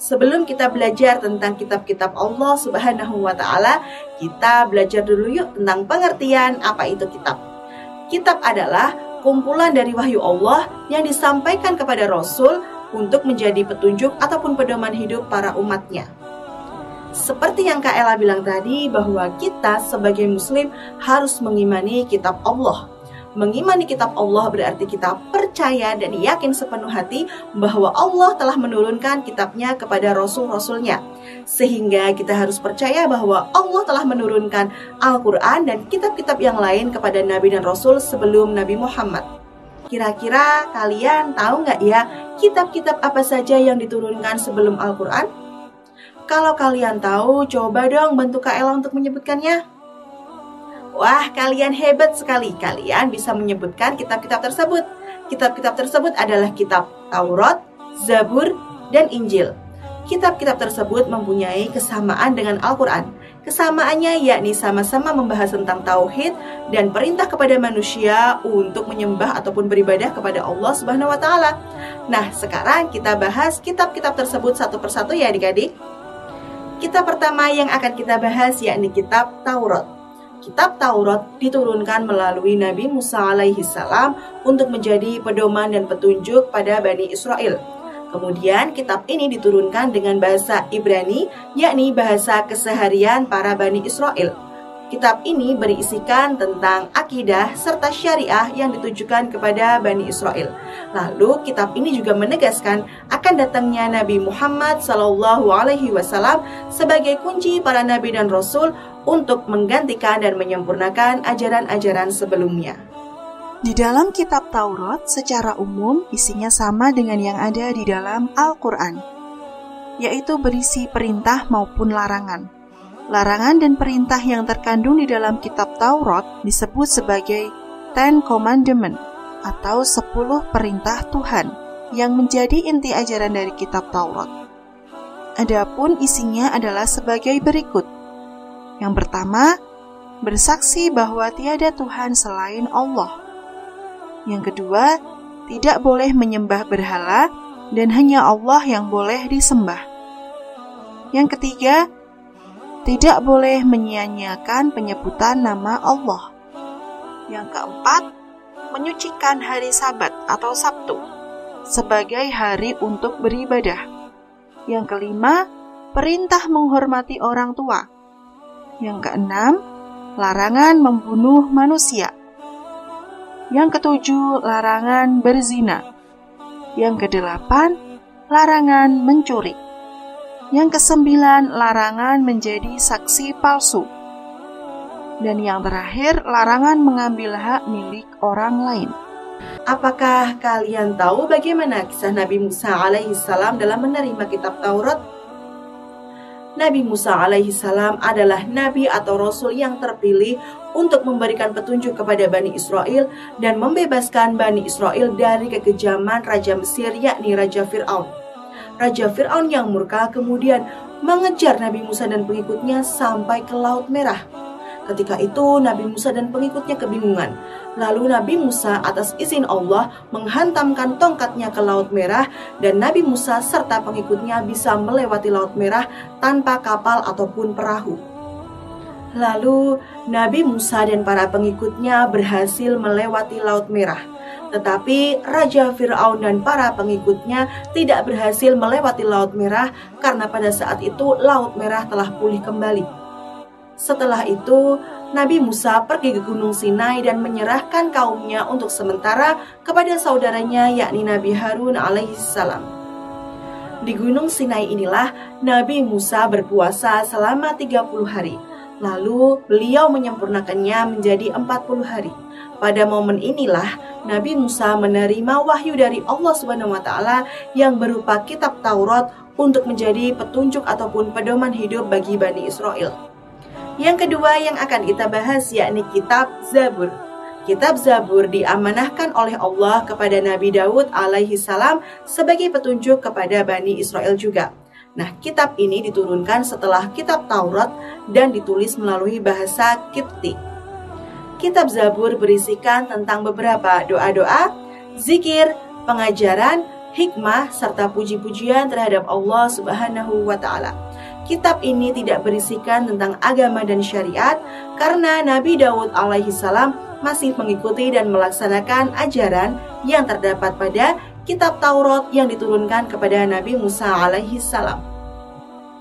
sebelum kita belajar tentang kitab-kitab Allah Subhanahu wa Ta'ala, kita belajar dulu yuk tentang pengertian apa itu kitab. Kitab adalah kumpulan dari wahyu Allah yang disampaikan kepada Rasul untuk menjadi petunjuk ataupun pedoman hidup para umatnya. Seperti yang Kak Ella bilang tadi, bahwa kita sebagai muslim harus mengimani kitab Allah. Mengimani kitab Allah berarti kita percaya dan yakin sepenuh hati bahwa Allah telah menurunkan kitabnya kepada rasul-rasulnya. Sehingga kita harus percaya bahwa Allah telah menurunkan Al-Quran dan kitab-kitab yang lain kepada Nabi dan Rasul sebelum Nabi Muhammad. Kira-kira kalian tahu nggak ya kitab-kitab apa saja yang diturunkan sebelum Al-Quran? Kalau kalian tahu, coba dong bantu Kak Ella untuk menyebutkannya. Wah, kalian hebat sekali. Kalian bisa menyebutkan kitab-kitab tersebut. Kitab-kitab tersebut adalah kitab Taurat, Zabur, dan Injil. Kitab-kitab tersebut mempunyai kesamaan dengan Al-Quran. Kesamaannya yakni sama-sama membahas tentang tauhid dan perintah kepada manusia untuk menyembah ataupun beribadah kepada Allah Subhanahu wa Ta'ala. Nah, sekarang kita bahas kitab-kitab tersebut satu persatu ya adik-adik. Kitab pertama yang akan kita bahas yakni kitab Taurat. Kitab Taurat diturunkan melalui Nabi Musa alaihi salam untuk menjadi pedoman dan petunjuk pada Bani Israel. Kemudian kitab ini diturunkan dengan bahasa Ibrani, yakni bahasa keseharian para Bani Israel. Kitab ini berisikan tentang akidah serta syariah yang ditujukan kepada Bani Israel. Lalu kitab ini juga menegaskan akan datangnya Nabi Muhammad SAW sebagai kunci para nabi dan rasul untuk menggantikan dan menyempurnakan ajaran-ajaran sebelumnya. Di dalam kitab Taurat secara umum isinya sama dengan yang ada di dalam Al-Quran, yaitu berisi perintah maupun larangan. Larangan dan perintah yang terkandung di dalam kitab Taurat disebut sebagai Ten Commandment atau 10 perintah Tuhan yang menjadi inti ajaran dari kitab Taurat. Adapun isinya adalah sebagai berikut. Yang pertama, bersaksi bahwa tiada Tuhan selain Allah. Yang kedua, tidak boleh menyembah berhala dan hanya Allah yang boleh disembah. Yang ketiga, tidak boleh menyia-nyiakan penyebutan nama Allah. Yang keempat, menyucikan hari Sabat atau Sabtu sebagai hari untuk beribadah. Yang kelima, perintah menghormati orang tua. Yang keenam, larangan membunuh manusia. Yang ketujuh, larangan berzina. Yang kedelapan, larangan mencuri. Yang kesembilan, larangan menjadi saksi palsu. Dan yang terakhir, larangan mengambil hak milik orang lain. Apakah kalian tahu bagaimana kisah Nabi Musa alaihissalam dalam menerima kitab Taurat? Nabi Musa alaihissalam adalah nabi atau rasul yang terpilih untuk memberikan petunjuk kepada Bani Israel dan membebaskan Bani Israel dari kekejaman Raja Mesir yakni Raja Fir'aun. Raja Fir'aun yang murka kemudian mengejar Nabi Musa dan pengikutnya sampai ke Laut Merah. Ketika itu Nabi Musa dan pengikutnya kebingungan. Lalu Nabi Musa atas izin Allah menghantamkan tongkatnya ke Laut Merah dan Nabi Musa serta pengikutnya bisa melewati Laut Merah tanpa kapal ataupun perahu. Lalu Nabi Musa dan para pengikutnya berhasil melewati Laut Merah. Tetapi Raja Fir'aun dan para pengikutnya tidak berhasil melewati Laut Merah karena pada saat itu Laut Merah telah pulih kembali. Setelah itu, Nabi Musa pergi ke Gunung Sinai dan menyerahkan kaumnya untuk sementara kepada saudaranya yakni Nabi Harun alaihissalam. Di Gunung Sinai inilah Nabi Musa berpuasa selama 30 hari. Lalu beliau menyempurnakannya menjadi 40 hari. Pada momen inilah Nabi Musa menerima wahyu dari Allah Subhanahu wa Ta'ala yang berupa kitab Taurat untuk menjadi petunjuk ataupun pedoman hidup bagi Bani Israel. Yang kedua yang akan kita bahas yakni kitab Zabur. Kitab Zabur diamanahkan oleh Allah kepada Nabi Daud alaihi salam sebagai petunjuk kepada Bani Israel juga. Nah, kitab ini diturunkan setelah kitab Taurat dan ditulis melalui bahasa Kipti. Kitab Zabur berisikan tentang beberapa doa-doa, zikir, pengajaran, hikmah, serta puji-pujian terhadap Allah Subhanahu wa Ta'ala. Kitab ini tidak berisikan tentang agama dan syariat karena Nabi Daud alaihissalam masih mengikuti dan melaksanakan ajaran yang terdapat pada kitab Taurat yang diturunkan kepada Nabi Musa alaihissalam.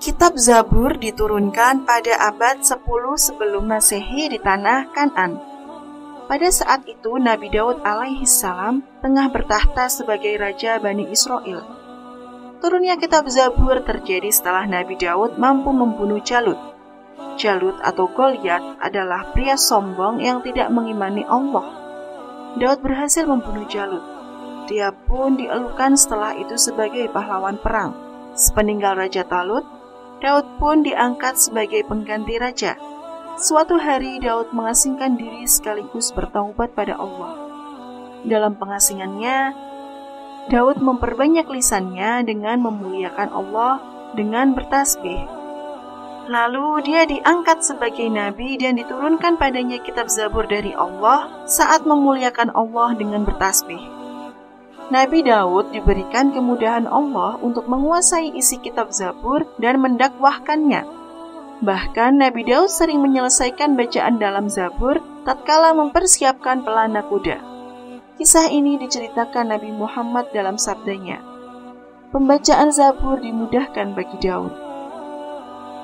Kitab Zabur diturunkan pada abad 10 sebelum Masehi di tanah Kan'an. Pada saat itu Nabi Daud alaihissalam tengah bertahta sebagai raja Bani Israel. Turunnya kitab Zabur terjadi setelah Nabi Daud mampu membunuh Jalut. Jalut atau Goliat adalah pria sombong yang tidak mengimani Allah. Daud berhasil membunuh Jalut. Dia pun dielukan setelah itu sebagai pahlawan perang. Sepeninggal Raja Talut, Daud pun diangkat sebagai pengganti raja. Suatu hari Daud mengasingkan diri sekaligus bertaubat pada Allah. Dalam pengasingannya, Daud memperbanyak lisannya dengan memuliakan Allah dengan bertasbih. Lalu dia diangkat sebagai nabi dan diturunkan padanya kitab Zabur dari Allah saat memuliakan Allah dengan bertasbih. Nabi Daud diberikan kemudahan Allah untuk menguasai isi kitab Zabur dan mendakwahkannya. Bahkan Nabi Daud sering menyelesaikan bacaan dalam Zabur tatkala mempersiapkan pelana kuda. Kisah ini diceritakan Nabi Muhammad dalam sabdanya, "Pembacaan Zabur dimudahkan bagi Daud.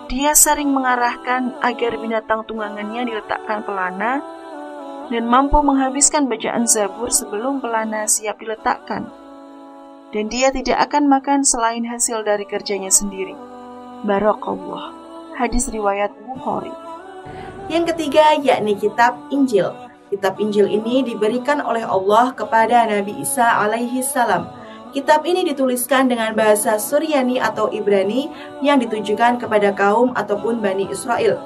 Dia sering mengarahkan agar binatang tunggangannya diletakkan pelana dan mampu menghabiskan bacaan Zabur sebelum pelana siap diletakkan. Dan dia tidak akan makan selain hasil dari kerjanya sendiri." Barakallah. Hadis riwayat Bukhari. Yang ketiga yakni kitab Injil. Kitab Injil ini diberikan oleh Allah kepada Nabi Isa alaihissalam. Kitab ini dituliskan dengan bahasa Suryani atau Ibrani yang ditujukan kepada kaum ataupun Bani Israel.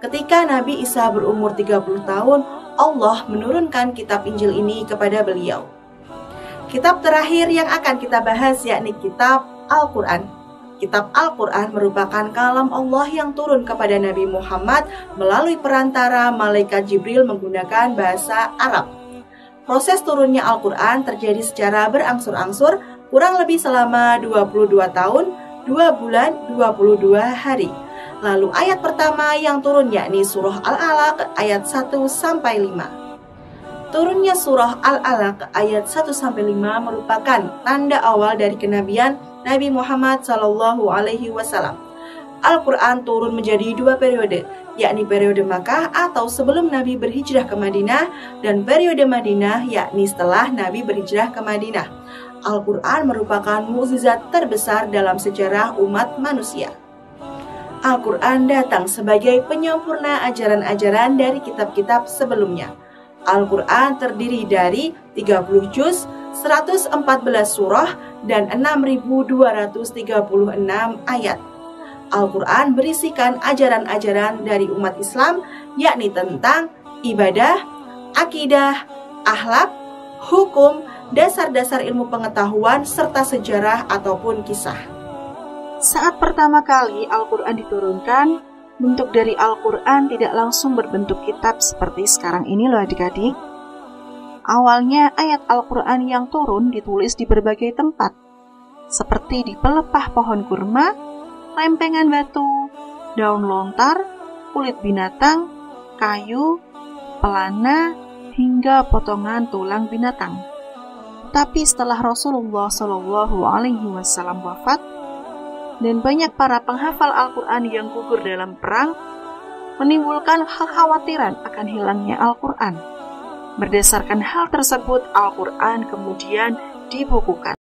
Ketika Nabi Isa berumur 30 tahun, Allah menurunkan kitab Injil ini kepada beliau. Kitab terakhir yang akan kita bahas yakni kitab Al-Quran. Kitab Al-Quran merupakan kalam Allah yang turun kepada Nabi Muhammad melalui perantara malaikat Jibril menggunakan bahasa Arab. Proses turunnya Al-Quran terjadi secara berangsur-angsur kurang lebih selama 22 tahun, 2 bulan, 22 hari. Lalu ayat pertama yang turun yakni surah Al-Alaq ayat 1-5. Turunnya surah Al-Alaq ayat 1-5 merupakan tanda awal dari kenabian Nabi Muhammad SAW. Al-Quran turun menjadi 2 periode, yakni periode Makkah atau sebelum Nabi berhijrah ke Madinah dan periode Madinah yakni setelah Nabi berhijrah ke Madinah. Al-Quran merupakan mukjizat terbesar dalam sejarah umat manusia. Al-Quran datang sebagai penyempurna ajaran-ajaran dari kitab-kitab sebelumnya. Al-Quran terdiri dari 30 juz, 114 surah, dan 6.236 ayat. Al-Quran berisikan ajaran-ajaran dari umat Islam, yakni tentang ibadah, akidah, akhlak, hukum, dasar-dasar ilmu pengetahuan, serta sejarah ataupun kisah. Saat pertama kali Al-Quran diturunkan, bentuk dari Al-Quran tidak langsung berbentuk kitab seperti sekarang ini loh adik-adik. Awalnya ayat Al-Quran yang turun ditulis di berbagai tempat, seperti di pelepah pohon kurma, lempengan batu, daun lontar, kulit binatang, kayu, pelana, hingga potongan tulang binatang. Tapi setelah Rasulullah SAW wafat, dan banyak para penghafal Al-Quran yang gugur dalam perang, menimbulkan kekhawatiran akan hilangnya Al-Quran. Berdasarkan hal tersebut, Al-Quran kemudian dibukukan.